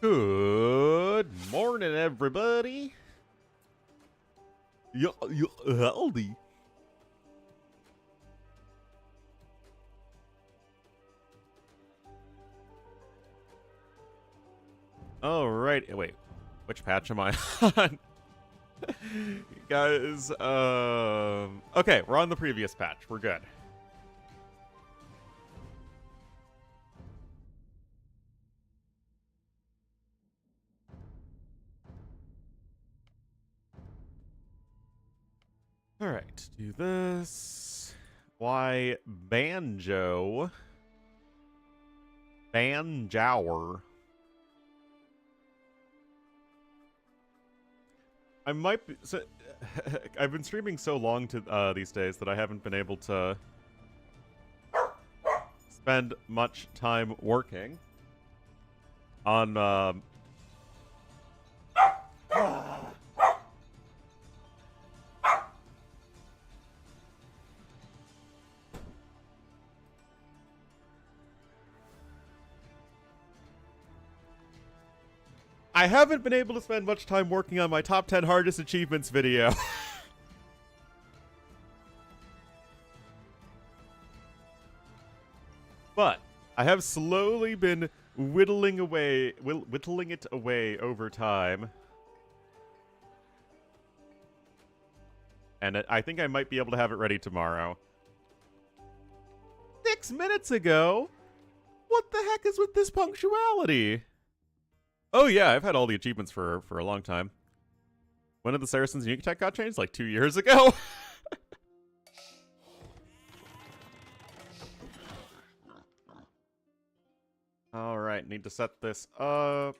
Good morning, everybody. Howdy. All right. Wait, which patch am I on? Guys, okay, we're on the previous patch. We're good. All right, do this. Why Banjower? I might be. So, I've been streaming so long to these days that I haven't been able to spend much time working on. I haven't been able to spend much time working on my top 10 hardest achievements video. But I have slowly been whittling it away over time. And I think I might be able to have it ready tomorrow. 6 minutes ago? What the heck is with this punctuality? Oh yeah, I've had all the achievements for a long time. When did the Saracen's Unique Tech got changed? Like 2 years ago? Alright, need to set this up.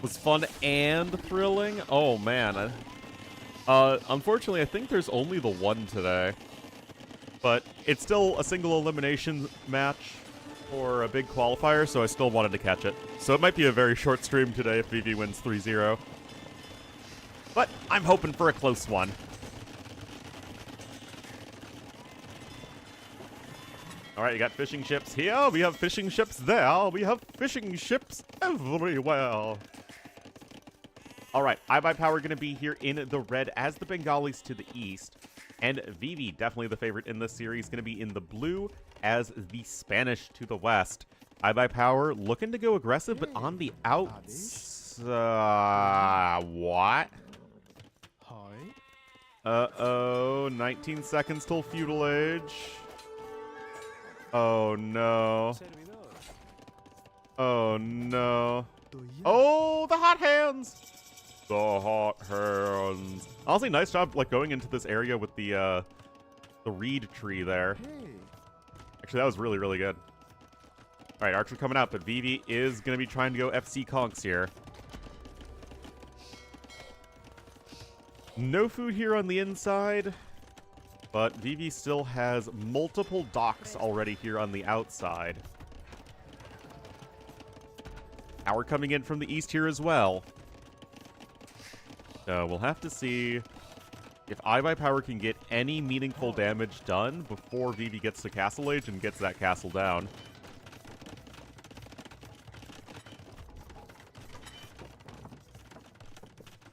Was fun and thrilling? Oh man. Unfortunately, I think there's only the one today. But it's still a single elimination match for a big qualifier, so I still wanted to catch it. So it might be a very short stream today if Vivi wins 3-0. But I'm hoping for a close one. Alright, you got fishing ships here, we have fishing ships there, we have fishing ships everywhere. Alright, iBUYPOWER gonna be here in the red as the Bengalis to the east. And Vivi, definitely the favorite in this series, gonna be in the blue as the Spanish to the west. iBUYPOWER looking to go aggressive, but on the outs... what? Uh-oh, 19 seconds till feudal age. Oh no. Oh no. Oh, the hot hands! The hot hands. Honestly, nice job like going into this area with the reed tree there. Actually, that was really, really good. Alright, Archer coming out, but Vivi is gonna be trying to go FC Conks here. No food here on the inside, but Vivi still has multiple docks already here on the outside. Power coming in from the east here as well. So we'll have to see if iBUYPOWER can get any meaningful damage done before Vivi gets to Castle Age and gets that castle down.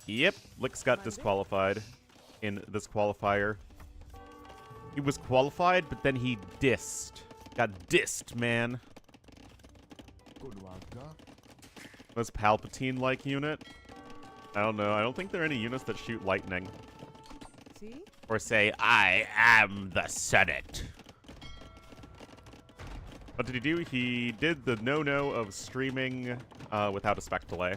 Yep, Lick's got disqualified in this qualifier. He was qualified, but then he dissed. Got dissed, man. Most Palpatine-like unit? I don't know. I don't think there are any units that shoot lightning. See? Or say, I am the Senate. What did he do? He did the no-no of streaming without a spec delay.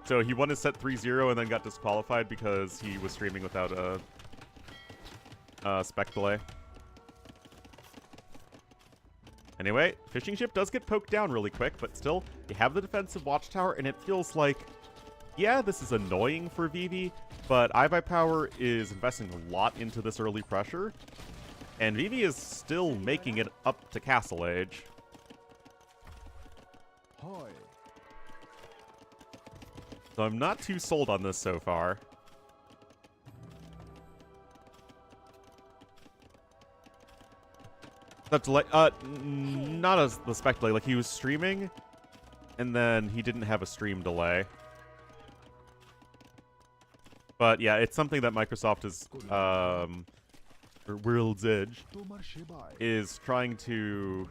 So he won his set 3-0 and then got disqualified because he was streaming without a spec delay. Anyway, fishing ship does get poked down really quick, but still, you have the defensive watchtower, and it feels like, yeah, this is annoying for Vivi, but iBUYPOWER is investing a lot into this early pressure, and Vivi is still making it up to Castle Age. So I'm not too sold on this so far. That delay, not as the spec delay, like he was streaming, and then he didn't have a stream delay. But yeah, it's something that Microsoft is, or World's Edge, is trying to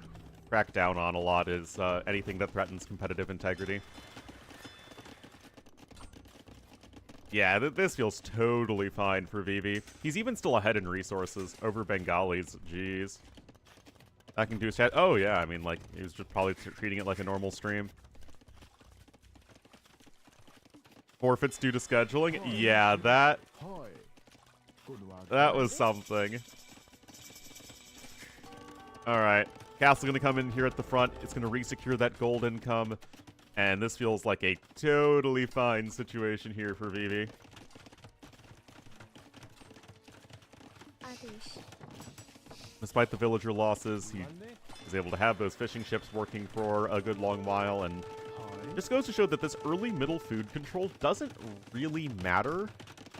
crack down on a lot, is anything that threatens competitive integrity. Yeah, this feels totally fine for Vivi. He's even still ahead in resources over Bengalis. Jeez. I can do his chat. Oh, yeah, I mean, like, he was just probably treating it like a normal stream. Forfeits due to scheduling? Yeah, that was something. Alright. Castle gonna come in here at the front. It's gonna re-secure that gold income. And this feels like a totally fine situation here for Vivi. Despite the villager losses, he is able to have those fishing ships working for a good long while, and just goes to show that this early middle food control doesn't really matter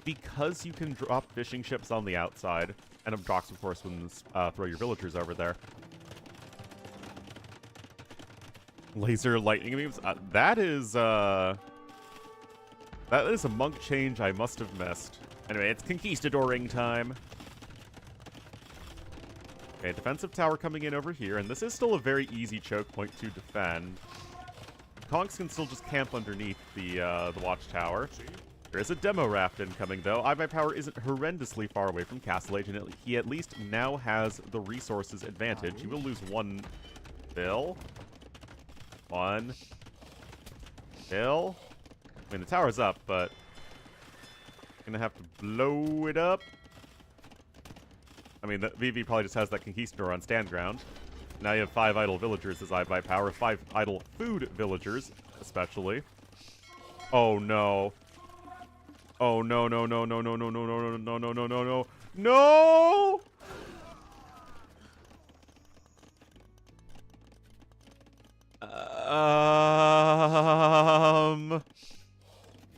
because you can drop fishing ships on the outside. And Obdrox, of course, when throw your villagers over there. Laser lightning beams. That is a monk change I must have missed. Anyway, it's conquistadoring time. Okay, defensive tower coming in over here, and this is still a very easy choke point to defend. Conks can still just camp underneath the watchtower. There is a demo raft incoming, though. iBUYPOWER isn't horrendously far away from Castle Age, and he at least now has the resources advantage. He will lose one bill. One. Bill. I mean, the tower's up, but gonna have to blow it up. I mean, the Vivi probably just has that conquistador on stand ground. Now you have 5 idle villagers as iBUYPOWER, 5 idle food villagers, especially. Oh no. Oh no no no no no no no no no no no no no no no.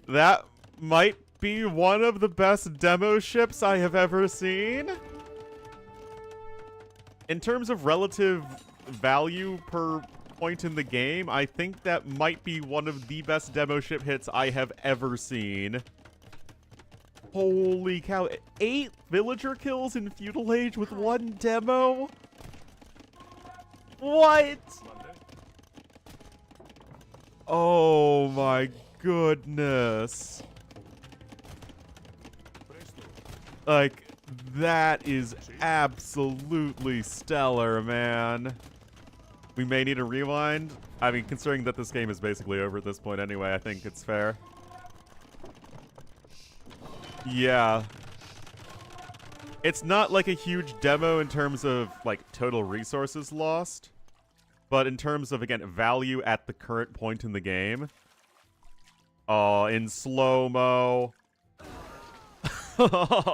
That might be one of the best demo ships I have ever seen. In terms of relative value per point in the game, I think that might be one of the best demo ship hits I have ever seen. Holy cow. 8 villager kills in Feudal Age with 1 demo? What? Oh my goodness. Like, that is absolutely stellar, man. We may need a rewind. I mean, considering that this game is basically over at this point anyway, I think it's fair. Yeah. It's not like a huge demo in terms of, like, total resources lost. But in terms of, again, value at the current point in the game. Oh, in slow-mo. Oh.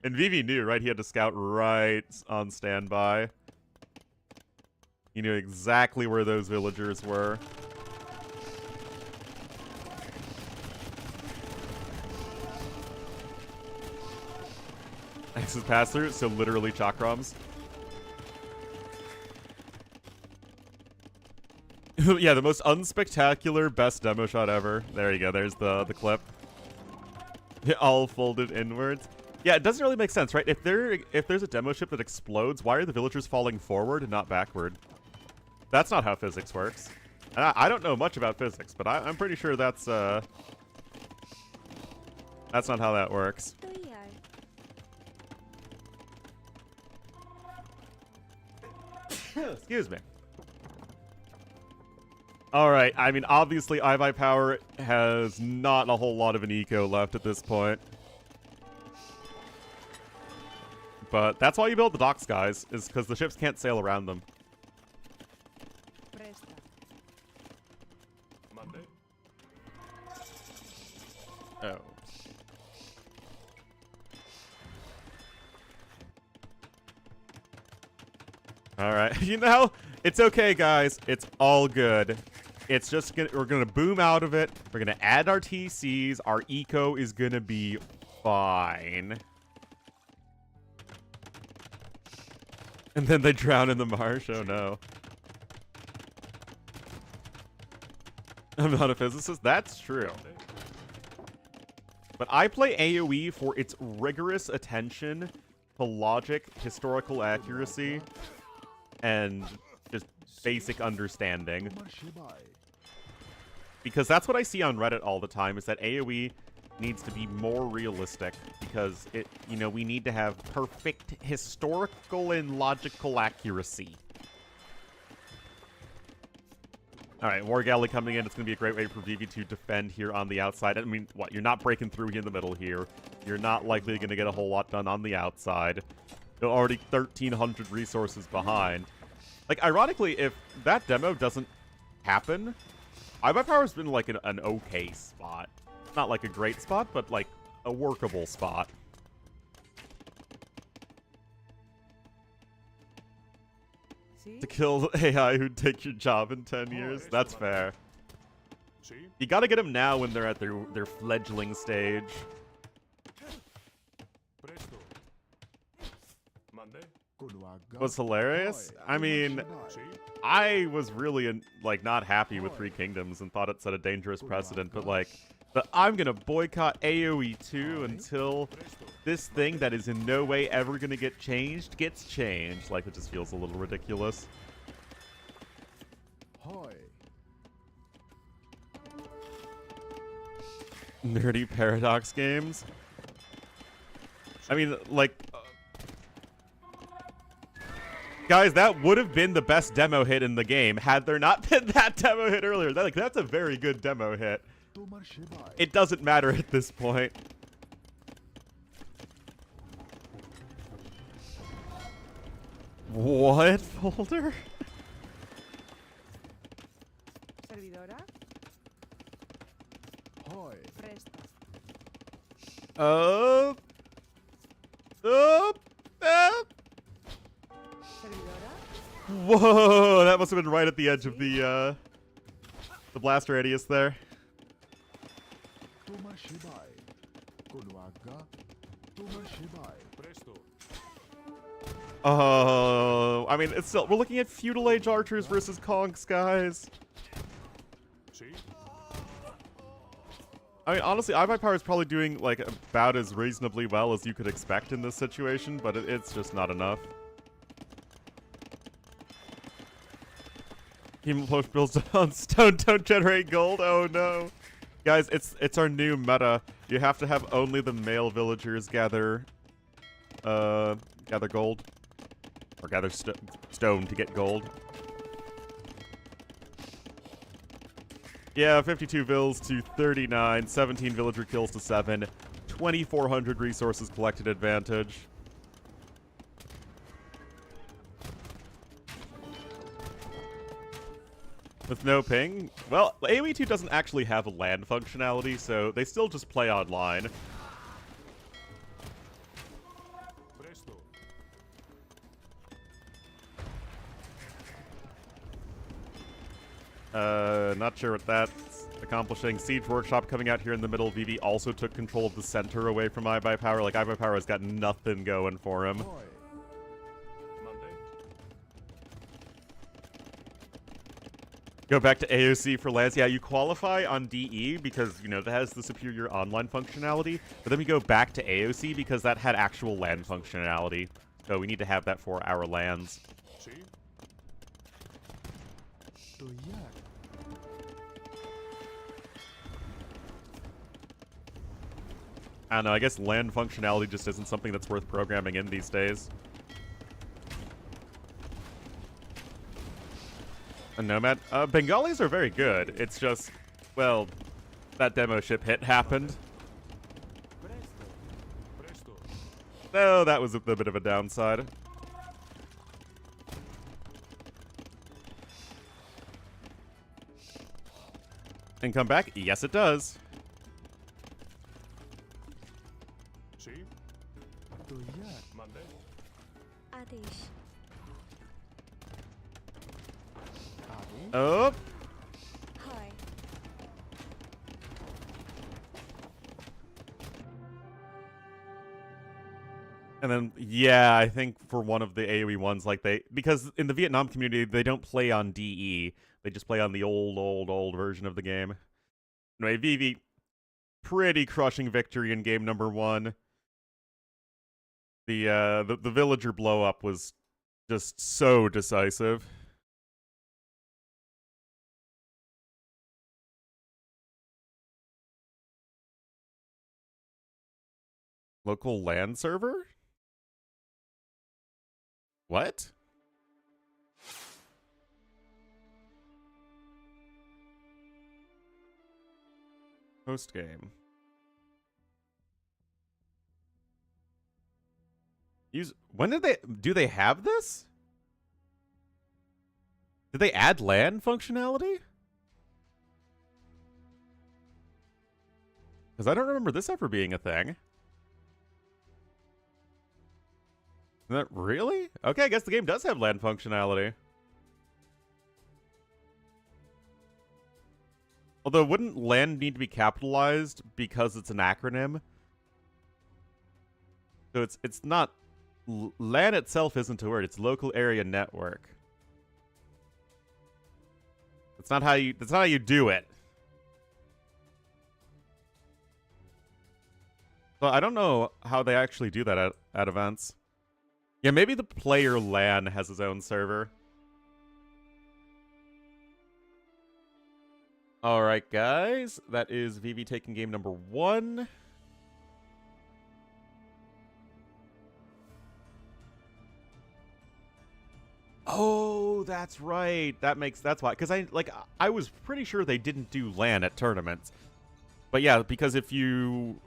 And Vivi knew, right? He had to scout right on standby. He knew exactly where those villagers were. Axis pass-through, so literally chakrams. Yeah, the most unspectacular, best demo shot ever. There you go, there's the clip. All folded inwards. Yeah, it doesn't really make sense, right? If there's a demo ship that explodes, why are the villagers falling forward and not backward? That's not how physics works. And I don't know much about physics, but I'm pretty sure that's not how that works. Excuse me. Alright, I mean, obviously iBUYPOWER has not a whole lot of an eco left at this point. but that's why you build the docks, guys, is because the ships can't sail around them. Oh. Alright, you know, it's okay, guys. It's all good. It's just we're gonna boom out of it. We're gonna add our TCs. Our eco is gonna be fine. And then they drown in the marsh. Oh no. I'm not a physicist. That's true. But I play AoE for its rigorous attention to logic, historical accuracy, and just basic understanding. Because that's what I see on Reddit all the time, is that AoE needs to be more realistic. Because, we need to have perfect historical and logical accuracy. Alright, War Galley coming in. It's going to be a great way for Vivi to defend here on the outside. I mean, what? You're not breaking through in the middle here. You're not likely going to get a whole lot done on the outside. You're already 1,300 resources behind. Like, ironically, if that demo doesn't happen, iBUYPOWER's been, like, an okay spot. Not, like, a great spot, but, like, a workable spot. To kill AI who'd take your job in 10 years? That's fair. You gotta get them now when they're at their fledgling stage. Was hilarious? I mean, I was really, like, not happy with Three Kingdoms and thought it set a dangerous precedent, but I'm gonna boycott AoE 2 until this thing that is in no way ever gonna get changed gets changed. Like, it just feels a little ridiculous. Nerdy Paradox games? I mean, like... Guys, that would have been the best demo hit in the game had there not been that demo hit earlier. That's a very good demo hit. It doesn't matter at this point. What folder? Whoa, that must have been right at the edge of the blaster radius there. Oh, I mean, it's still, we're looking at feudal age archers versus conks, guys. I mean, honestly, iBUYPOWER is probably doing, like, about as reasonably well as you could expect in this situation, but it's just not enough. Hemopost builds on stone don't generate gold. Oh no, guys, it's our new meta. You have to have only the male villagers gather gold, or gather stone to get gold. Yeah, 52 vills to 39, 17 villager kills to 7, 2,400 resources collected advantage. With no ping? Well, AoE 2 doesn't actually have a LAN functionality, so they still just play online. Not sure what that's accomplishing. Siege Workshop coming out here in the middle. Vivi also took control of the center away from iBUYPOWER. Like, iBUYPOWER has got nothing going for him. Go back to AOC for LANs. Yeah, you qualify on DE because, that has the superior online functionality. But then we go back to AOC because that had actual LAN functionality. So we need to have that for our LANs. I don't know, I guess LAN functionality just isn't something that's worth programming in these days. A Nomad? Bengalis are very good. It's just, well, that demo ship hit happened. Oh, that was a bit of a downside. And come back? Yes, it does. Oh. And then, yeah, I think for one of the AoE ones, like because in the Vietnam community, they don't play on DE. They just play on the old version of the game. Anyway, Vivi, pretty crushing victory in game number 1. The villager blow up was just so decisive. Local LAN server? What? Post game. When did they have this? Did they add LAN functionality? Because I don't remember this ever being a thing. Is that really? Okay, I guess the game does have LAN functionality. Although, wouldn't LAN need to be capitalized because it's an acronym? So it's not... LAN itself isn't a word, it's local area network. That's not how you do it. So I don't know how they actually do that at events. Yeah, maybe the player LAN has his own server. Alright, guys. That is Vivi taking game number 1. Oh, that's right. That's why. Because I was pretty sure they didn't do LAN at tournaments. But yeah, because if you...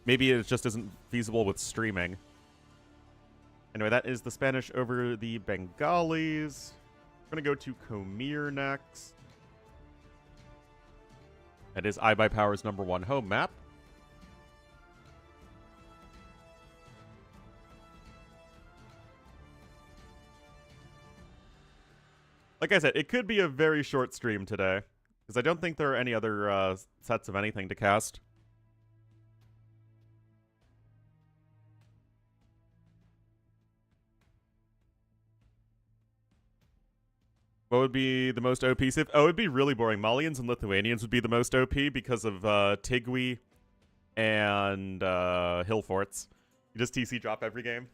Maybe it just isn't feasible with streaming. Anyway, that is the Spanish over the Bengalis. We're going to go to Khmer next. That is iBUYPOWER's #1 home map. Like I said, it could be a very short stream today, because I don't think there are any other sets of anything to cast. What would be the most OP civ? Oh, it'd be really boring. Malians and Lithuanians would be the most OP because of Tigui and hill forts. You just TC drop every game.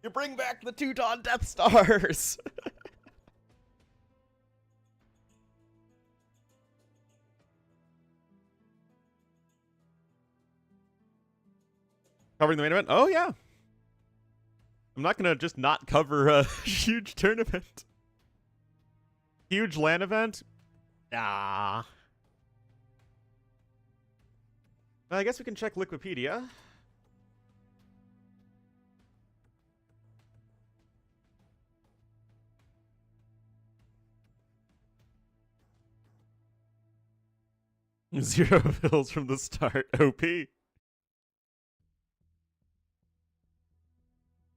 You bring back the Teuton Death Stars! Covering the main event? Oh, yeah. I'm not gonna just not cover a huge tournament. Huge LAN event? Ah. Well, I guess we can check Wikipedia. Zero bills from the start. OP.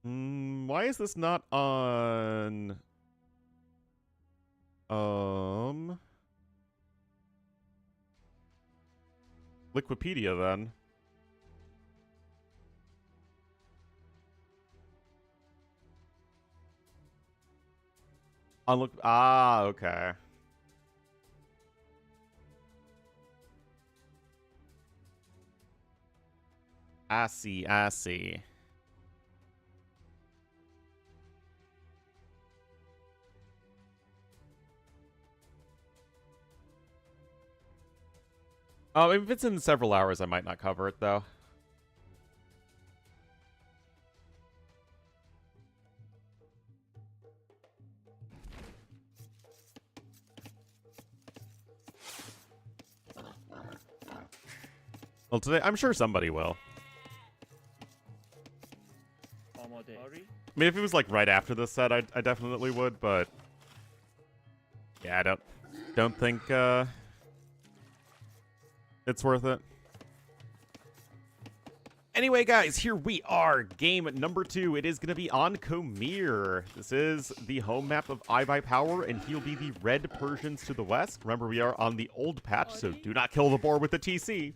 Why is this not on... Wikipedia, then? Okay. I see. Oh, if it's in several hours, I might not cover it, though. Well, today, I'm sure somebody will. I mean, if it was like right after this set, I definitely would, but yeah, I don't think it's worth it. Anyway, guys, here we are, game number 2. It is going to be on Khmer. This is the home map of iBUYPOWER, and he'll be the red Persians to the west. Remember, we are on the old patch, so do not kill the boar with the TC.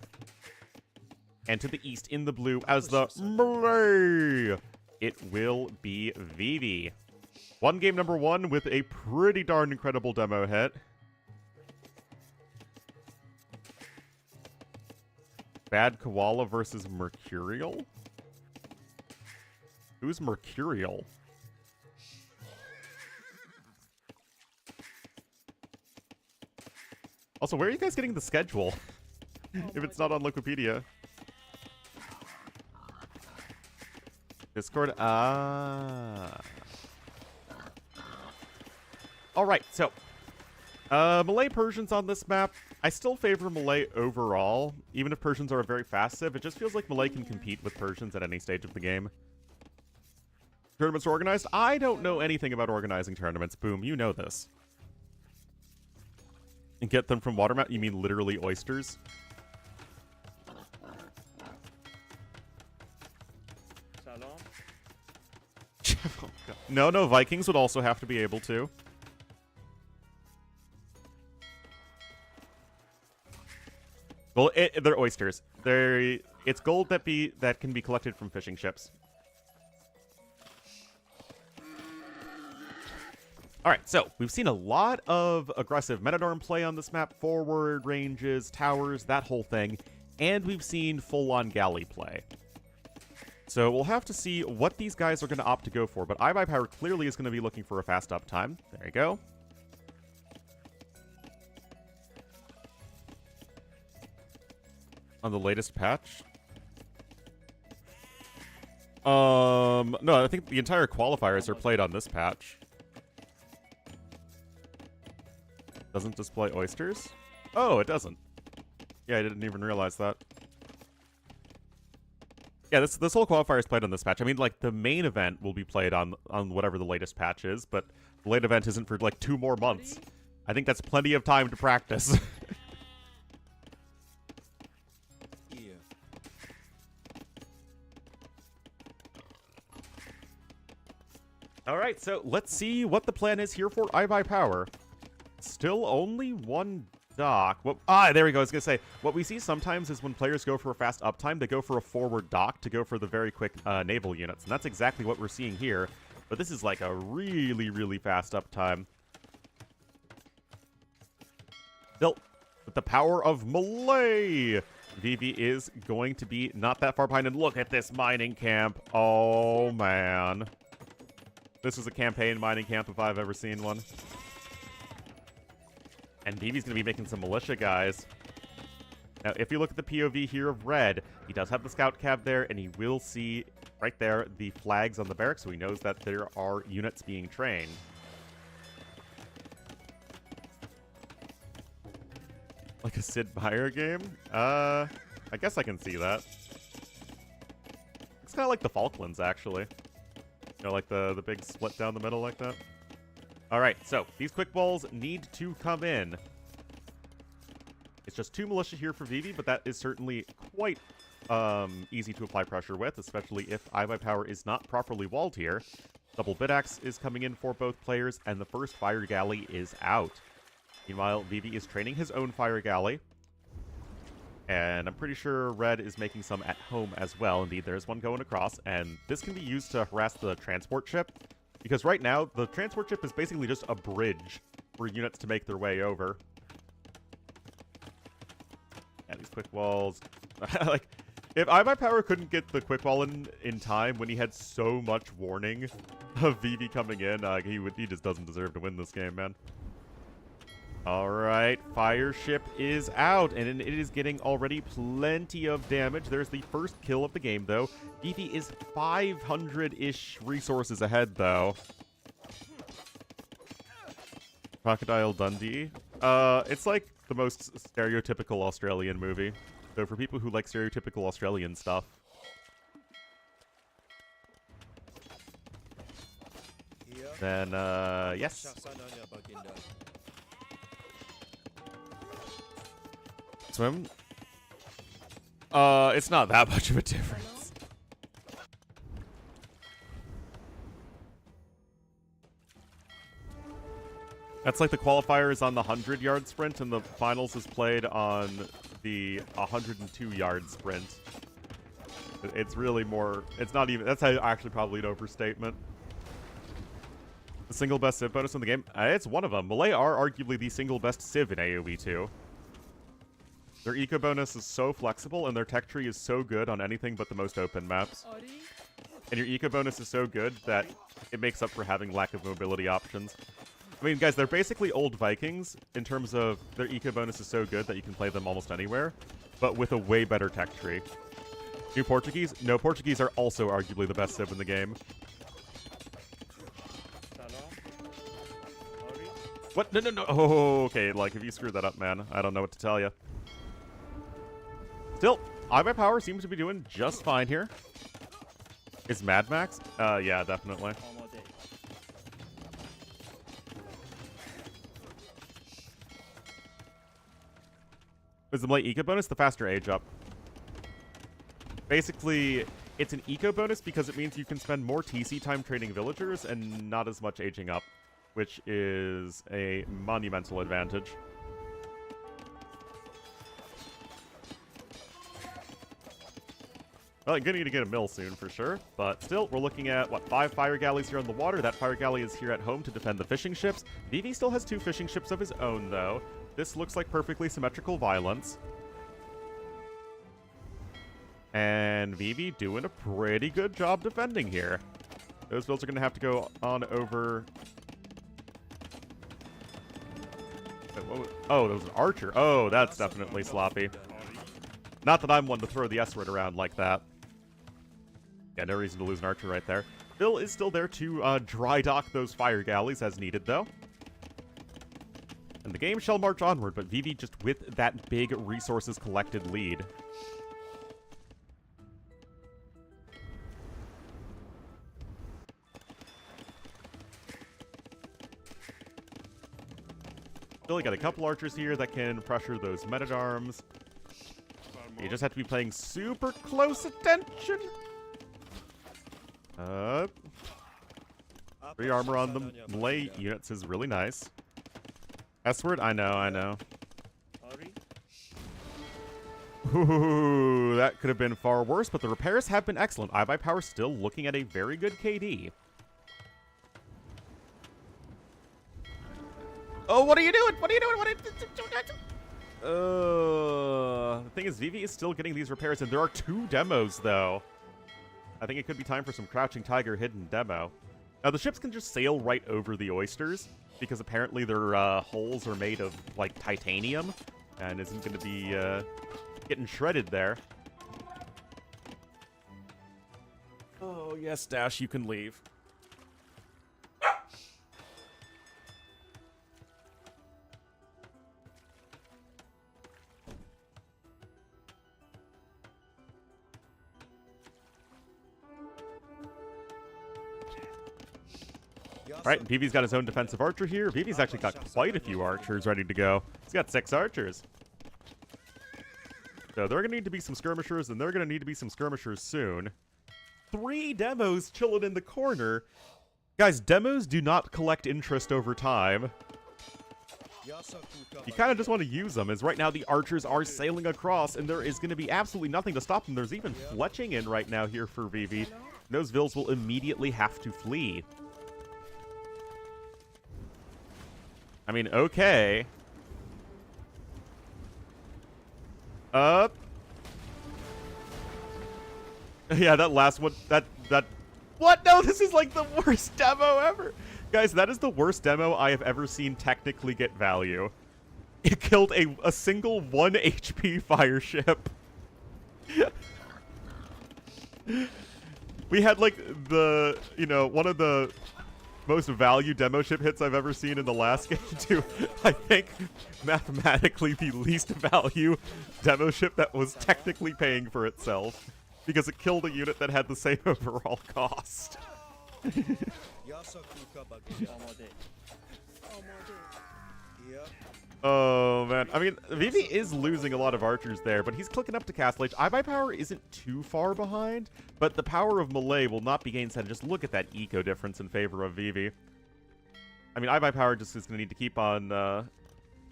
And to the east in the blue as the Malay, it will be Vivi. Won game number 1 with a pretty darn incredible demo hit. Bad Koala versus Mercurial? Who's Mercurial? Also, where are you guys getting the schedule? If it's not on Wikipedia. Discord, Alright, so, Malay Persians on this map. I still favor Malay overall, even if Persians are a very fast civ. It just feels like Malay can compete with Persians at any stage of the game. Tournaments are organized? I don't know anything about organizing tournaments. Boom, you know this. And get them from water map? You mean literally oysters? Oh, God. No, Vikings would also have to be able to. Well, they're oysters. It's gold that can be collected from fishing ships. Alright, so we've seen a lot of aggressive Metadorm play on this map. Forward, ranges, towers, that whole thing. And we've seen full-on galley play. So we'll have to see what these guys are going to opt to go for. But iBUYPOWER clearly is going to be looking for a fast uptime. There you go. On the latest patch? No, I think the entire qualifiers are played on this patch. Doesn't display oysters? Oh, it doesn't. Yeah, I didn't even realize that. Yeah, this whole qualifier is played on this patch. I mean, like, the main event will be played on whatever the latest patch is, but the late event isn't for, like, 2 more months. I think that's plenty of time to practice. Alright, so let's see what the plan is here for iBUYPOWER. Still only 1 dock. There we go. I was going to say, what we see sometimes is when players go for a fast uptime, they go for a forward dock to go for the very quick naval units. And that's exactly what we're seeing here. But this is like a really, really fast uptime. Still, with the power of Malay, Vivi is going to be not that far behind. And look at this mining camp. Oh, man. This is a campaign mining camp if I've ever seen one. And Vivi's going to be making some militia guys. Now, if you look at the POV here of Red, he does have the scout cab there, and he will see right there the flags on the barracks, so he knows that there are units being trained. Like a Sid Meier game? I guess I can see that. It's kind of like the Falklands, actually. You know, like the big split down the middle like that. Alright, so these quick balls need to come in. It's just 2 militia here for Vivi, but that is certainly quite easy to apply pressure with, especially if iBUYPOWER is not properly walled here. Double Bidaxe is coming in for both players, and the first fire galley is out. Meanwhile, Vivi is training his own fire galley. And I'm pretty sure Red is making some at home as well. Indeed, there's one going across, and this can be used to harass the transport ship. Because right now, the transport ship is basically just a bridge for units to make their way over. Yeah, these quick walls. Like, if iBUYPOWER couldn't get the quick wall in time when he had so much warning of Vivi coming in, he just doesn't deserve to win this game, man. Alright, fire ship is out, and it is getting already plenty of damage. There's the first kill of the game, though. Vivi is 500-ish resources ahead, though. Crocodile Dundee. It's like the most stereotypical Australian movie. So for people who like stereotypical Australian stuff. Then, yes. Swim? It's not that much of a difference. That's like the qualifier is on the 100-yard sprint, and the finals is played on the 102-yard sprint. It's really more... It's not even... That's actually probably an overstatement. The single best Civ bonus in the game? It's one of them. Malay are arguably the single best Civ in AoE 2. Their eco bonus is so flexible, and their tech tree is so good on anything but the most open maps. And your eco bonus is so good that it makes up for having lack of mobility options. I mean, guys, they're basically old Vikings in terms of their eco bonus is so good that you can play them almost anywhere, but with a way better tech tree. New Portuguese? No, Portuguese are also arguably the best Civ in the game. What? No, no, no. Oh, okay. Like, if you screwed that up, man, I don't know what to tell you. Still, iBUYPOWER seems to be doing just fine here. Is Mad Max? Yeah, definitely. Is the Malay eco bonus the faster age up? Basically, it's an eco bonus because it means you can spend more TC time training villagers and not as much aging up, which is a monumental advantage. Well, I'm gonna need to get a mill soon for sure, but still, we're looking at, what, 5 fire galleys here on the water. That fire galley is here at home to defend the fishing ships. Vivi still has 2 fishing ships of his own, though. This looks like perfectly symmetrical violence. And Vivi doing a pretty good job defending here. Those builds are going to have to go on over... Oh, there was an archer. Oh, that's definitely sloppy. Not that I'm one to throw the S word around like that. Yeah, no reason to lose an archer right there. Phil is still there to dry dock those fire galleys as needed, though. And the game shall march onward, but Vivi just with that big resources collected lead. Still got a couple archers here that can pressure those men-at-arms. You just have to be paying super close attention. 3 armor on the Malay units is really nice. S-word? I know, I know. Ooh, that could have been far worse, but the repairs have been excellent. iBUYPOWER still looking at a very good KD. Oh, what are you doing? What are you doing? What are you doing? The thing is, Vivi is still getting these repairs, and there are 2 demos, though. I think it could be time for some Crouching Tiger hidden demo. Now, the ships can just sail right over the oysters, because apparently their hulls are made of, like, titanium, and isn't going to be getting shredded there. Oh, yes, Dash, you can leave. Alright, and Vivi's got his own defensive archer here. Vivi's actually got quite a few archers ready to go. He's got 6 archers. So there are going to need to be some skirmishers, and there are going to need to be some skirmishers soon. 3 demos chilling in the corner. Guys, demos do not collect interest over time. You kind of just want to use them, as right now the archers are sailing across, and there is going to be absolutely nothing to stop them. There's even fletching in right now here for Vivi. Those vills will immediately have to flee. I mean, okay. Yeah, that last one, what? No, this is like the worst demo ever. Guys, that is the worst demo I have ever seen technically get value. It killed a single 1 HP fire ship. We had like the, you know, one of the most value demo ship hits I've ever seen in the last game to, I think, mathematically the least value demo ship that was technically paying for itself, because it killed a unit that had the same overall cost. Oh, man. I mean, Vivi is losing a lot of archers there, but he's clicking up to Castle Age. iBUYPOWER isn't too far behind, but the power of melee will not be gainsaid. Just look at that eco difference in favor of Vivi. I mean, iBUYPOWER just is going to need to keep on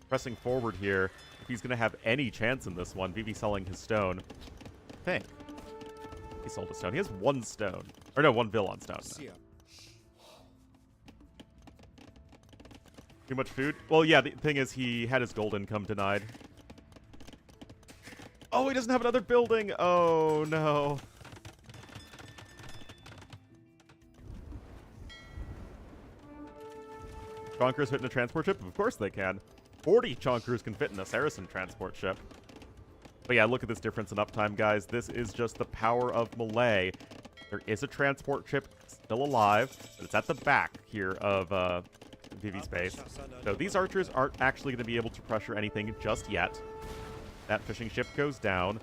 pressing forward here if he's going to have any chance in this one. Vivi selling his stone. I think. He sold a stone. He has one stone. Or no, one vill on stone. Too much food? Well, yeah, the thing is he had his gold income denied. Oh, he doesn't have another building! Oh, no. Chonkers fit in a transport ship? Of course they can. 40 Chonkers can fit in a Saracen transport ship. But yeah, look at this difference in uptime, guys. This is just the power of melee. There is a transport ship still alive, but it's at the back here of Vivi's base. So these archers aren't actually going to be able to pressure anything just yet. That fishing ship goes down,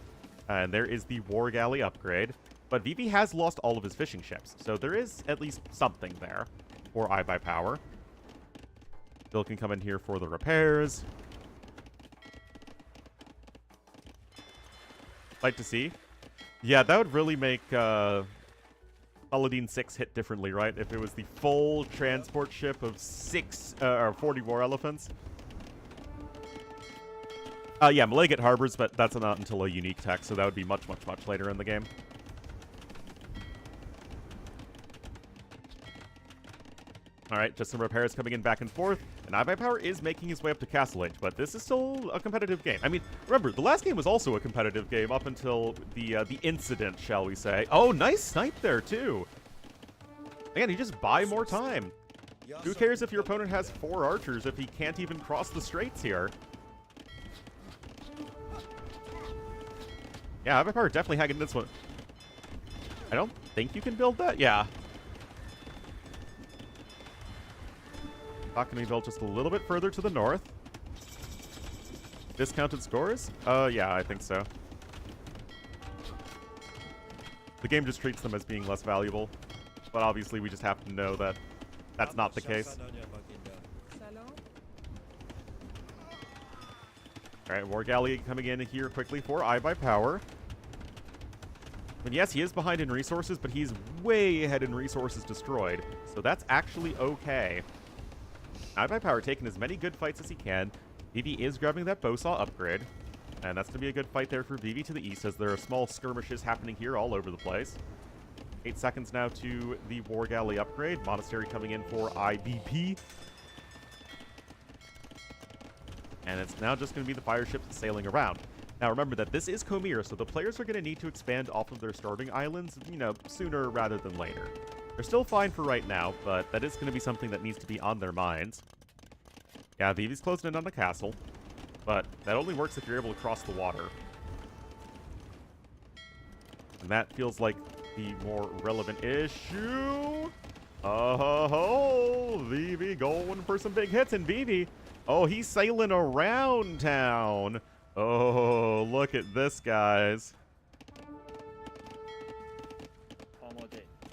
and there is the war galley upgrade. But Vivi has lost all of his fishing ships, so there is at least something there for iBUYPOWER. Bill can come in here for the repairs. Like to see. Yeah, that would really make Paladin 6 hit differently, right? If it was the full transport ship of 40 war elephants. Yeah, melee get harbors, but that's not until a unique tech, so that would be much, much, much later in the game. Alright, just some repairs coming in back and forth, and iBUYPOWER is making his way up to Castle Age, but this is still a competitive game. I mean, remember, the last game was also a competitive game up until the incident, shall we say. Oh, nice snipe there, too! Again, you just buy more time. Who cares if your opponent has 4 archers if he can't even cross the straits here? Yeah, iBUYPOWER definitely hacking this one. I don't think you can build that? Yeah. Can be built just a little bit further to the north. Discounted scores? Yeah, I think so. The game just treats them as being less valuable, but obviously we just have to know that that's not the case. Alright, War Galley coming in here quickly for iBUYPOWER. And yes, he is behind in resources, but he's way ahead in resources destroyed, so that's actually okay. iBUYPOWER taking as many good fights as he can. Vivi is grabbing that bowsaw upgrade. And that's going to be a good fight there for Vivi to the east, as there are small skirmishes happening here all over the place. 8 seconds now to the War Galley upgrade. Monastery coming in for IBP. And it's now just going to be the fire ships sailing around. Now remember that this is Khmer, so the players are going to need to expand off of their starting islands, you know, sooner rather than later. They're still fine for right now, but that is going to be something that needs to be on their minds. Yeah, Vivi's closing in on the castle, but that only works if you're able to cross the water. And that feels like the more relevant issue. Oh, Vivi going for some big hits, and Vivi, oh, he's sailing around town. Oh, look at this, guys.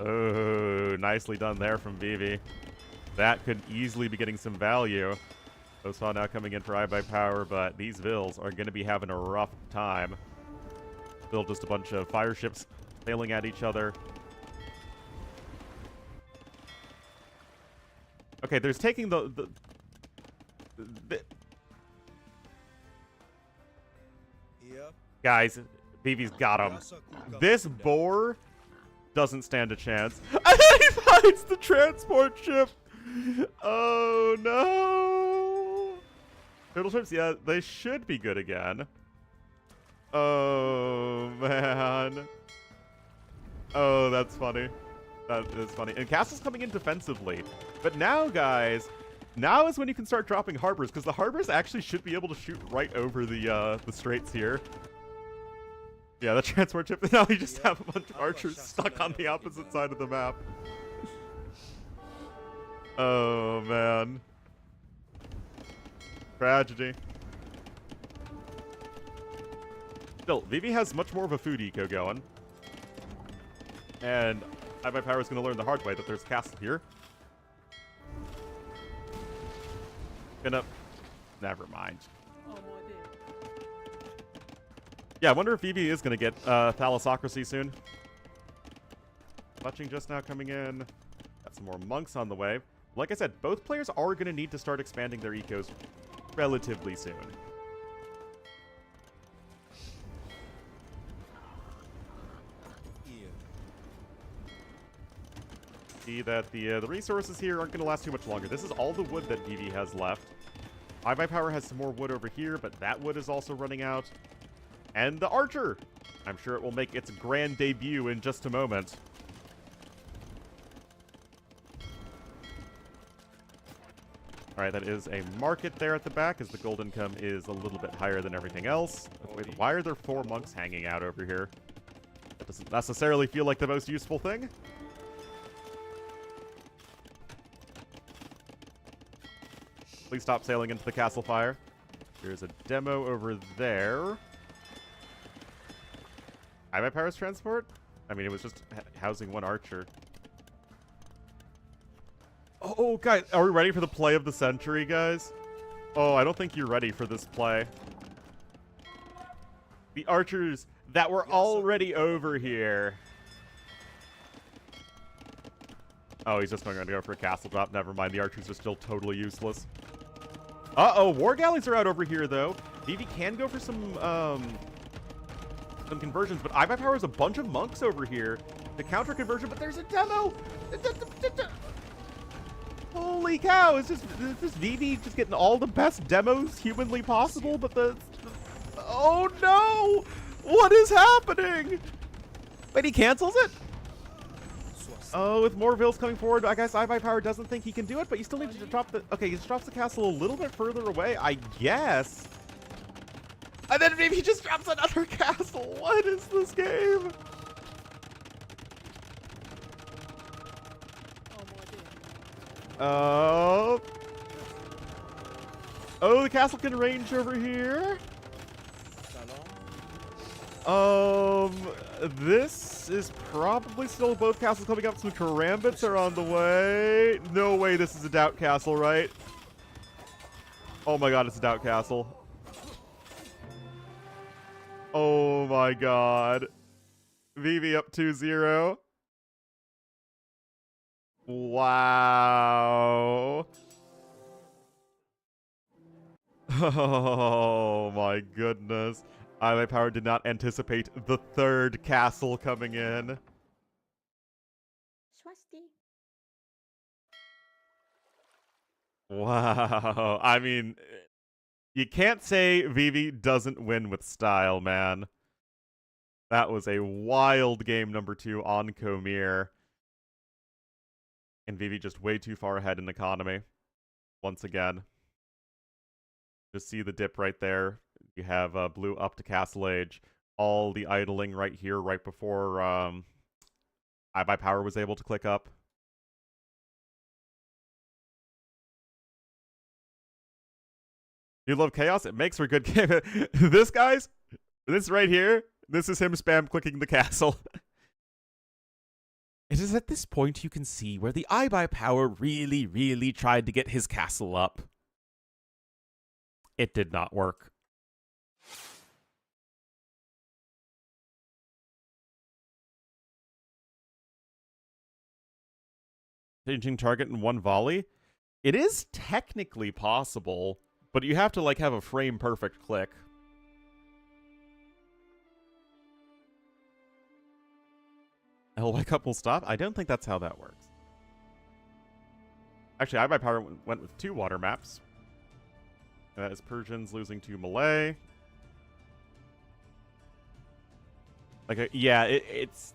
Oh, nicely done there from Vivi. That could easily be getting some value. Osaw now coming in for iBUYPOWER, but these Vills are going to be having a rough time. Still just a bunch of fire ships sailing at each other. Okay, there's taking the guys, Vivi's got him. This boar doesn't stand a chance. And then he finds the transport ship. Oh no. Turtle ships, yeah, they should be good again. Oh man. Oh, that's funny. That is funny. And Castle's coming in defensively. But now, guys, now is when you can start dropping harbors, because the harbors actually should be able to shoot right over the straits here. Yeah, the transport ship. Now you just have a bunch of archers stuck on the opposite side of the map. Oh, man. Tragedy. Still, Vivi has much more of a food eco going. And iBUYPOWER is going to learn the hard way that there's a castle here. Gonna... Never mind. Yeah, I wonder if Vivi is gonna get Thalassocracy soon. Clutching just now coming in. Got some more monks on the way. Like I said, both players are gonna need to start expanding their ecos relatively soon. See that the resources here aren't going to last too much longer. This is all the wood that Vivi has left. iBUYPOWER has some more wood over here, but that wood is also running out. And the archer! I'm sure it will make its grand debut in just a moment. Alright, that is a market there at the back, as the gold income is a little bit higher than everything else. Wait, why are there 4 monks hanging out over here? That doesn't necessarily feel like the most useful thing. Please stop sailing into the castle fire. There's a demo over there. iBUYPOWER's transport? I mean, it was just housing 1 archer. Oh, guys, are we ready for the play of the century, guys? Oh, I don't think you're ready for this play. The archers that were already over here. Oh, he's just going to go for a castle drop. Never mind, the archers are still totally useless. Uh-oh, war galleys are out over here, though. Vivi can go for some conversions, but iBUYPOWER has a bunch of monks over here to counter conversion, but there's a demo! Holy cow, is this Vivi just getting all the best demos humanly possible, but oh no! What is happening? Wait, he cancels it? Oh, with more vills coming forward, I guess iBUYPOWER doesn't think he can do it, but you still need to drop the... Okay, he just drops the castle a little bit further away, I guess. And then maybe he just drops another castle. What is this game? Oh, the castle can range over here. This is probably still both castles coming up. Some karambits are on the way. No way this is a doubt castle, right? Oh my god, it's a doubt castle. Oh my god. Vivi up 2-0. Wow. Oh my goodness. iBUYPOWER did not anticipate the 3rd castle coming in. Wow. I mean, you can't say Vivi doesn't win with style, man. That was a wild game number 2 on Comir. And Vivi just way too far ahead in economy. Once again. Just see the dip right there. You have blue up to Castle Age. All the idling right here, right before iBUYPOWER was able to click up. You love chaos? It makes for a good game. This, guys, this right here, this is him spam clicking the castle. It is at this point you can see where the iBUYPOWER really, really tried to get his castle up. It did not work. Changing target in 1 volley? It is technically possible, but you have to, like, have a frame-perfect click. LY Cup will stop? I don't think that's how that works. Actually, iBUYPOWER went with 2 water maps. That is Persians losing to Malay. Like, yeah, it's...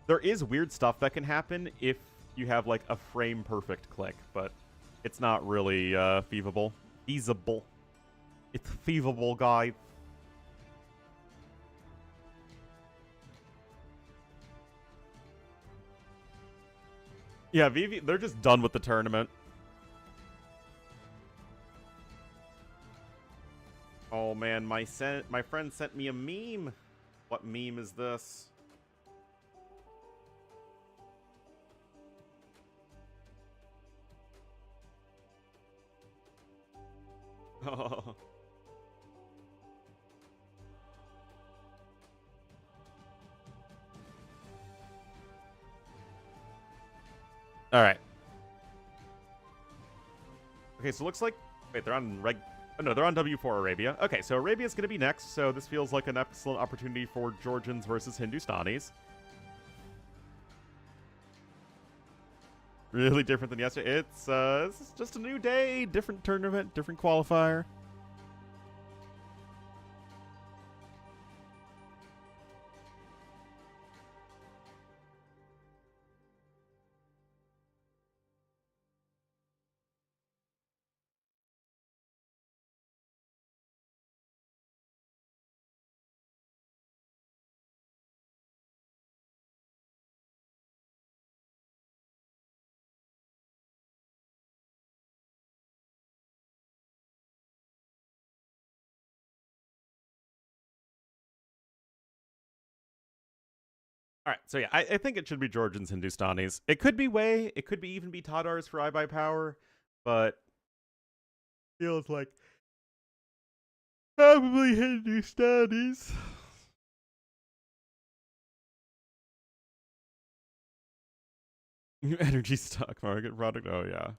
There is weird stuff that can happen if you have, like, a frame-perfect click, but it's not really feasible. Feasible. It's feasible, guys. Yeah, Vivi, they're just done with the tournament. Oh man, my friend sent me a meme. What meme is this? Oh. All right. Okay, so looks like wait, they're on oh, no, they're on W4 Arabia. Okay, so Arabia's going to be next, so this feels like an excellent opportunity for Georgians versus Hindustanis. Really different than yesterday. It's this is just a new day, different tournament, different qualifier. All right, so yeah, I think it should be Georgians, Hindustanis. It could be Wei, it could be even be Tatars for iBUYPOWER, but feels like probably Hindustanis. New energy stock market product. Oh yeah.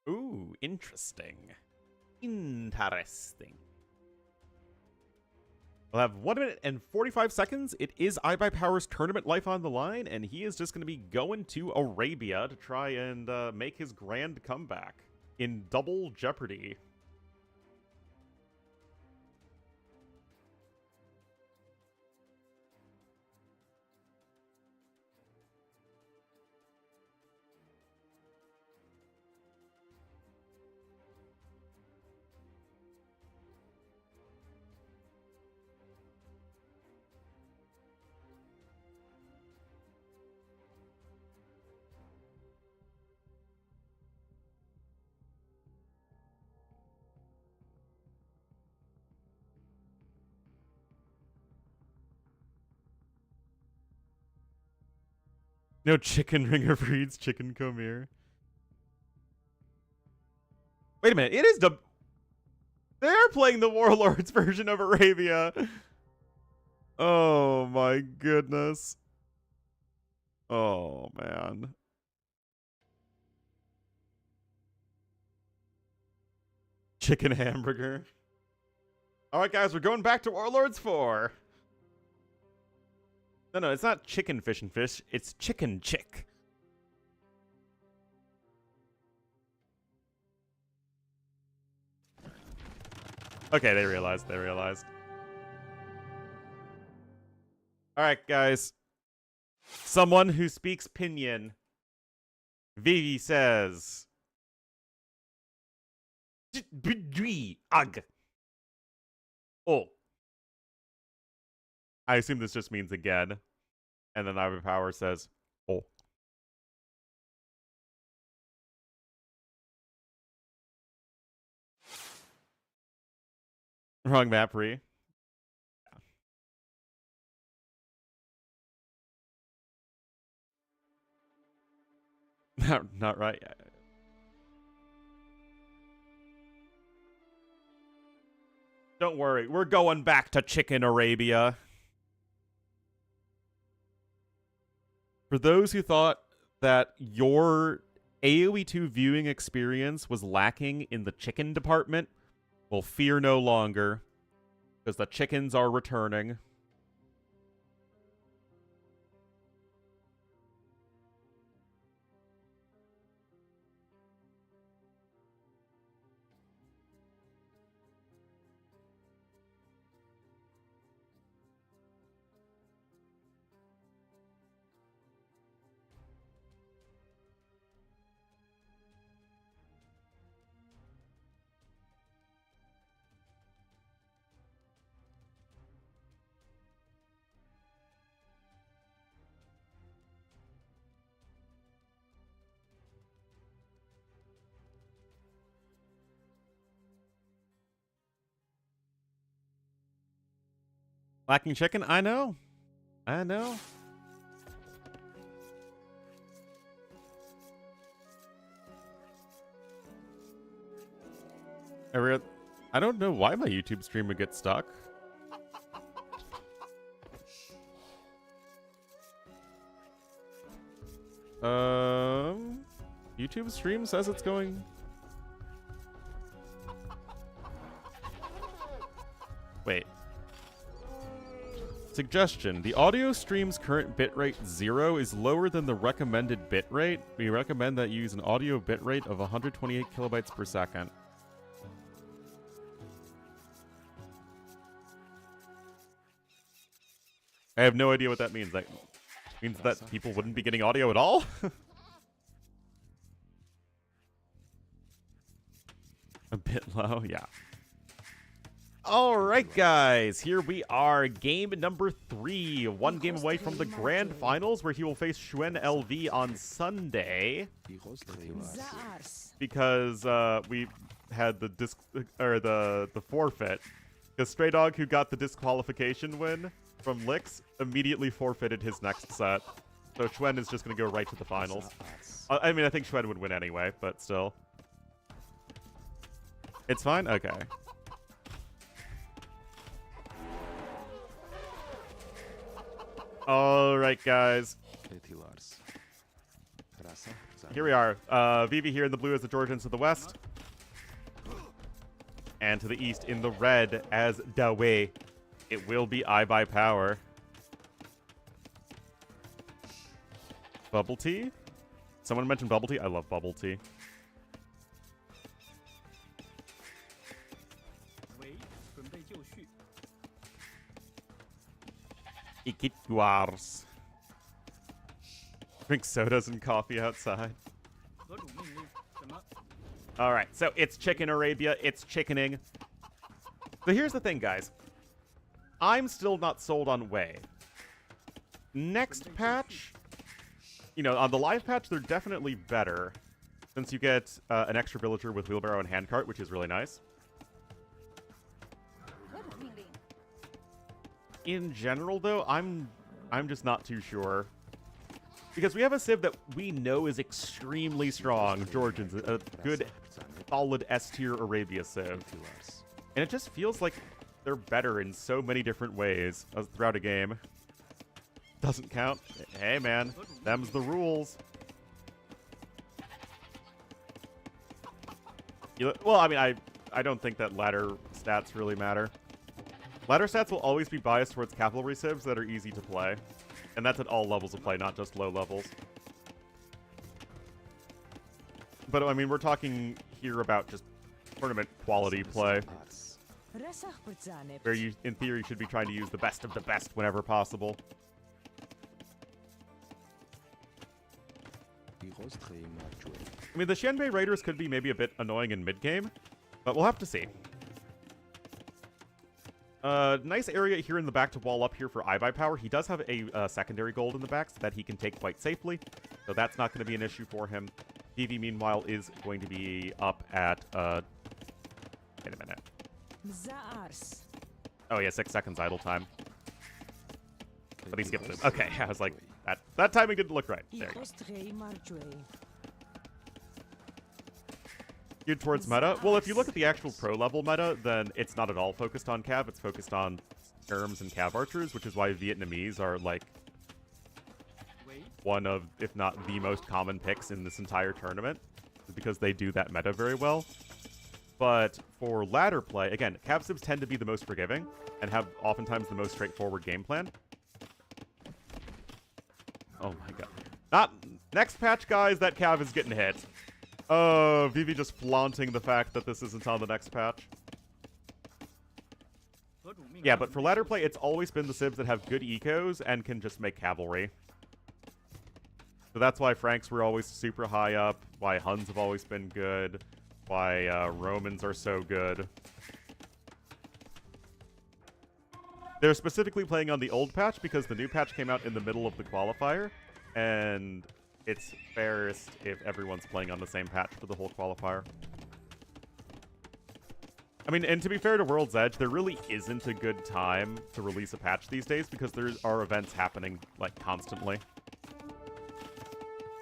Ooh, interesting. Interesting. We'll have 1 minute and 45 seconds. It is iBUYPOWER's tournament life on the line, and he is just going to be going to Arabia to try and make his grand comeback in double jeopardy. No chicken ringer breeds chicken come here. Wait a minute, it is the... They're playing the Warlords version of Arabia. Oh my goodness. Oh man. Chicken hamburger. All right, guys, we're going back to Warlords 4. No, it's not chicken fish and fish. It's chicken chick. Okay, they realized. All right, guys. Someone who speaks Pinyin. Vivi says... Ag. Oh. I assume this just means again. And then iBUYPOWER says, oh. Wrong map, Ree. Not right. Don't worry, we're going back to Chicken Arabia. For those who thought that your AoE 2 viewing experience was lacking in the chicken department, well, fear no longer, because the chickens are returning. Lacking chicken? I know. I know. I don't know why my YouTube stream would get stuck. YouTube stream says it's going... Wait. Suggestion. The audio stream's current bitrate 0 is lower than the recommended bitrate. We recommend that you use an audio bitrate of 128 kilobytes per second. I have no idea what that means. That means that people wouldn't be getting audio at all? A bit low, yeah. Alright, guys. Here we are. Game number 3. One game away from the grand finals, where he will face Xuan LV on Sunday. Because we had the forfeit. Because Stray Dog, who got the disqualification win from Licks, immediately forfeited his next set. So Xuan is just going to go right to the finals. I mean, I think Xuan would win anyway, but still. It's fine? Okay. Alright, guys. Here we are. Vivi here in the blue as the Georgians to the west. And to the east in the red as Dawei. It will be iBUYPOWER. Bubble tea? Someone mentioned bubble tea? I love bubble tea. Ikituars. Drink sodas and coffee outside. Alright, so it's Chicken Arabia. It's chickening. So here's the thing, guys. I'm still not sold on Wei. Next patch, you know, on the live patch, they're definitely better. Since you get an extra villager with wheelbarrow and handcart, which is really nice. In general, though, I'm just not too sure. Because we have a Civ that we know is extremely strong. Georgians, a good, solid S-tier Arabia Civ. And it just feels like they're better in so many different ways throughout a game. Doesn't count. Hey, man. Them's the rules. Well, I mean, I don't think that ladder stats really matter. Ladder stats will always be biased towards cavalry civs that are easy to play. And that's at all levels of play, not just low levels. But, I mean, we're talking here about just tournament quality play. Where you, in theory, should be trying to use the best of the best whenever possible. I mean, the Xianbei Raiders could be maybe a bit annoying in mid-game, but we'll have to see. Nice area here in the back to wall up here for iBUYPOWER. He does have a secondary gold in the back that he can take quite safely, so that's not going to be an issue for him. Vivi, meanwhile, is going to be up at, wait a minute. Oh, yeah, 6 seconds idle time. But he skipped it. Okay, I was like, that timing didn't look right. There you go. Geared towards meta? Well, if you look at the actual pro level meta, then it's not at all focused on cav. It's focused on skirms and cav archers, which is why Vietnamese are, like, one of, if not the most common picks in this entire tournament, because they do that meta very well. But for ladder play, again, cav civs tend to be the most forgiving and have oftentimes the most straightforward game plan. Oh my god. Not next patch, guys, that cav is getting hit. Oh, Vivi just flaunting the fact that this isn't on the next patch. Yeah, but for ladder play, it's always been the civs that have good ecos and can just make cavalry. So that's why Franks were always super high up, why Huns have always been good, why Romans are so good. They're specifically playing on the old patch because the new patch came out in the middle of the qualifier, and it's fairest if everyone's playing on the same patch for the whole qualifier. I mean, and to be fair to World's Edge, there really isn't a good time to release a patch these days because there are events happening, like, constantly.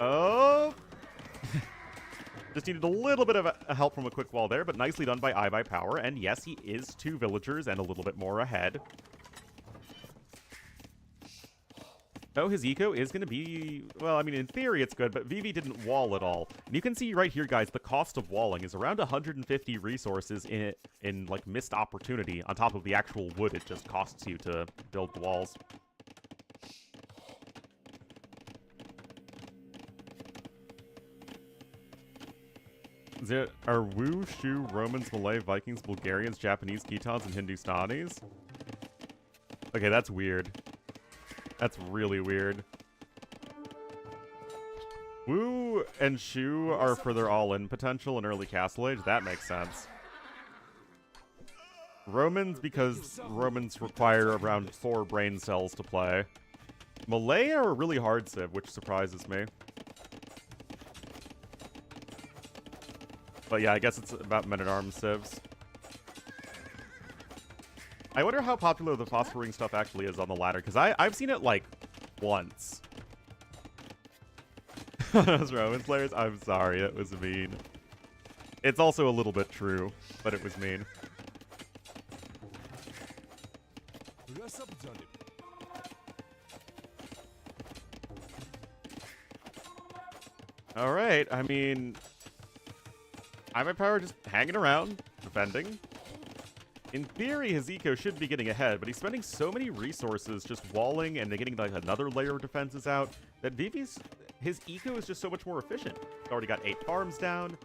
Oh! Just needed a little bit of a help from a quick wall there, but nicely done by iBUYPOWER. And yes, he is 2 villagers and a little bit more ahead. Oh, his eco is going to be... Well, I mean, in theory it's good, but Vivi didn't wall at all. And you can see right here, guys, the cost of walling is around 150 resources in like, missed opportunity on top of the actual wood it just costs you to build the walls. Are Wu, Shu, Romans, Malay, Vikings, Bulgarians, Japanese, Khitans, and Hindustanis? Okay, that's weird. That's really weird. Wu and Shu are for their all-in potential in early Castle Age. That makes sense. Romans, because Romans require around 4 brain cells to play. Malay are a really hard civ, which surprises me. But yeah, I guess it's about men-at-arms civs. I wonder how popular the phosphoring stuff actually is on the ladder, because I've seen it, like, once. Those Roman players? I'm sorry, it was mean. It's also a little bit true, but it was mean. Alright, I mean... iBUYPOWER just hanging around, defending. In theory, his eco should be getting ahead, but he's spending so many resources just walling and then getting like another layer of defenses out that Vivi's his eco is just so much more efficient. He's already got 8 farms down,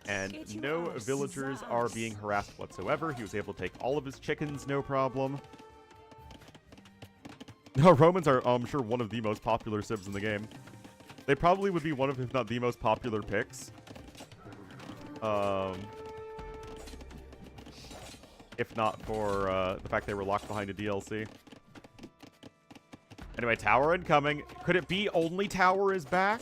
and no villagers are being harassed whatsoever. He was able to take all of his chickens, no problem. No, Romans are, I'm sure, one of the most popular civs in the game. They probably would be one of, if not the most popular picks. If not for the fact they were locked behind a DLC. Anyway, tower incoming. Could it be only tower is back?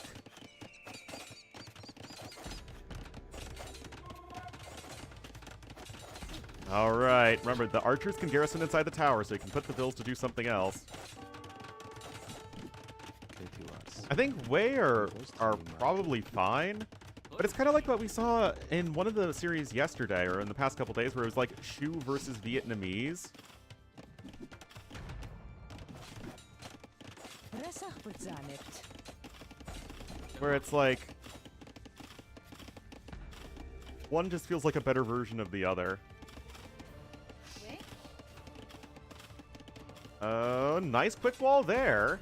Alright, remember, the archers can garrison inside the tower, so you can put the bills to do something else. I think Wei are probably fine. But it's kind of like what we saw in one of the series yesterday, or in the past couple days, where it was like Shu versus Vietnamese. Where it's like... one just feels like a better version of the other. Oh, nice quick wall there.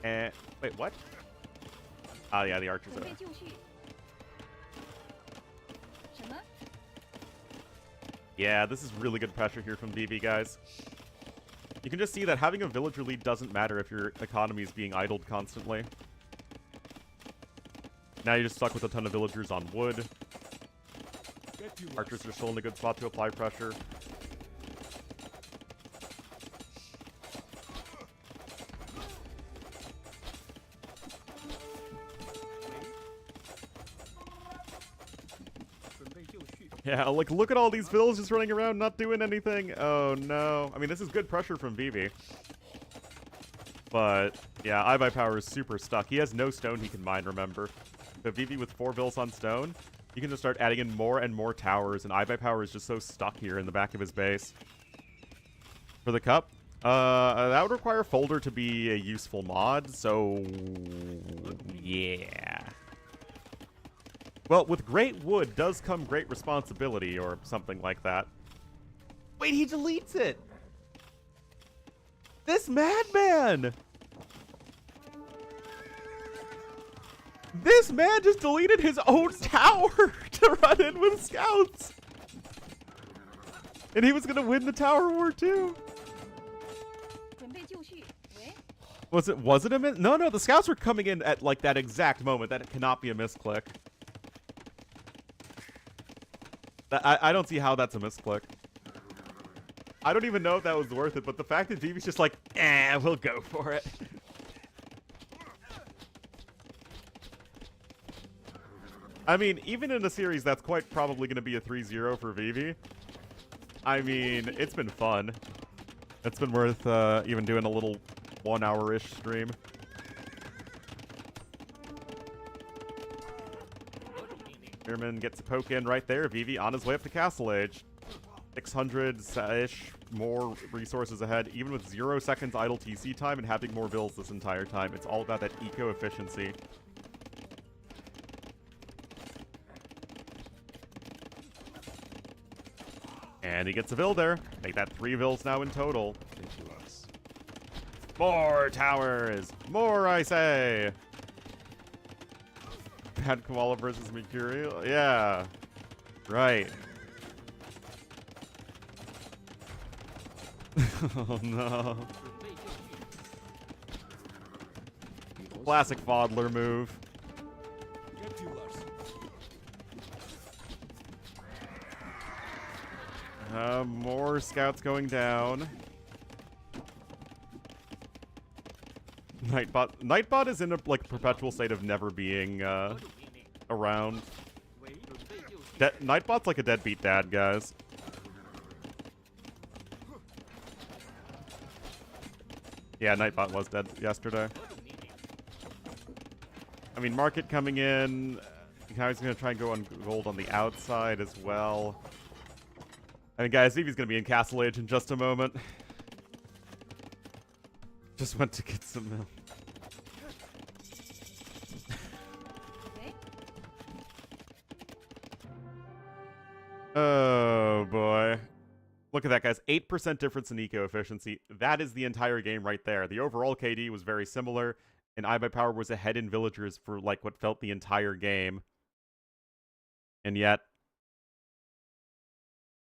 And... wait, what? Oh, yeah, the archers are... Yeah, this is really good pressure here from Vivi, guys. You can just see that having a villager lead doesn't matter if your economy is being idled constantly. Now you're just stuck with a ton of villagers on wood. Archers are still in a good spot to apply pressure. Yeah, like, look at all these vills just running around, not doing anything. Oh, no. I mean, this is good pressure from Vivi. But, yeah, iBUYPOWER is super stuck. He has no stone he can mine, remember. So Vivi with 4 vills on stone, you can just start adding in more and more towers, and iBUYPOWER is just so stuck here in the back of his base. For the cup, that would require Folder to be a useful mod, so... yeah. Well, with great wood does come great responsibility, or something like that. Wait, he deletes it! This madman! This man just deleted his own tower to run in with scouts! And he was gonna win the tower war too! Was it a miss? No, the scouts were coming in at like that exact moment. That cannot be a misclick. I don't see how that's a misclick. I don't even know if that was worth it, but the fact that Vivi's just like, we'll go for it. I mean, even in the series, that's quite probably going to be a 3-0 for Vivi. I mean, it's been fun. It's been worth even doing a little 1 hour-ish stream. Spearman gets a poke in right there. Vivi on his way up to Castle Age. 600-ish more resources ahead, even with 0 seconds idle TC time and having more bills this entire time. It's all about that eco-efficiency. And he gets a Vil there. Make that 3 Vils now in total. More towers! More, I say! Bad Koala versus Mercurial? Yeah. Right. Oh no. Classic Fodler move. More scouts going down. Nightbot is in a perpetual state of never being around. Nightbot's like a deadbeat dad, guys. Yeah, Nightbot was dead yesterday. I mean, market coming in. I was going to try and go on gold on the outside as well. I mean, guys, Vivi's going to be in Castle Age in just a moment. Just went to get some milk. Oh, boy. Look at that, guys. 8% difference in eco-efficiency. That is the entire game right there. The overall KD was very similar, and iBUYPOWER was ahead in villagers for, like, what felt the entire game. And yet,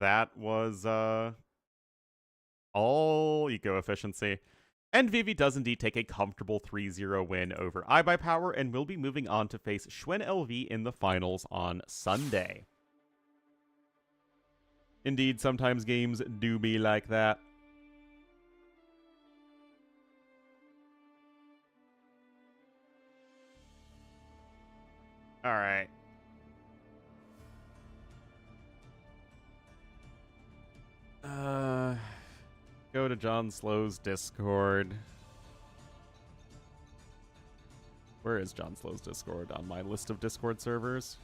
that was, all eco-efficiency. And Vivi does indeed take a comfortable 3-0 win over iBUYPOWER, and will be moving on to face Schwen LV in the finals on Sunday. Indeed, sometimes games do be like that. Alright. Go to John Slow's Discord. Where is John Slow's Discord on my list of Discord servers?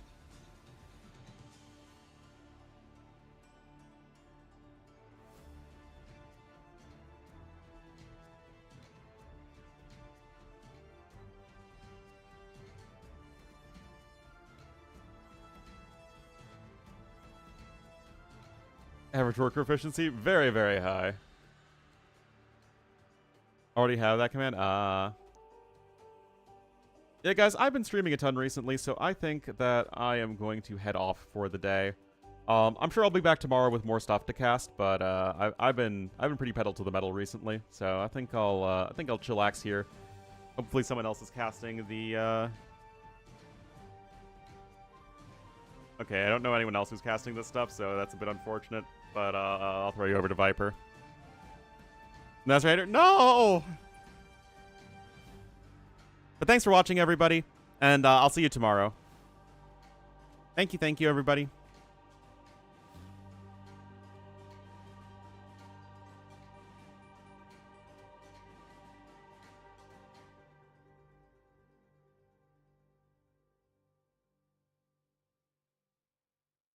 Average worker efficiency, very, very high. Already have that command? Yeah, guys, I've been streaming a ton recently, so I think that I am going to head off for the day. I'm sure I'll be back tomorrow with more stuff to cast, but I've been pretty pedal to the metal recently, so I think I'll chillax here. Hopefully, someone else is casting the. Okay, I don't know anyone else who's casting this stuff, so that's a bit unfortunate. But I'll throw you over to Viper. Nazrator, no! But thanks for watching, everybody, and I'll see you tomorrow. Thank you, everybody.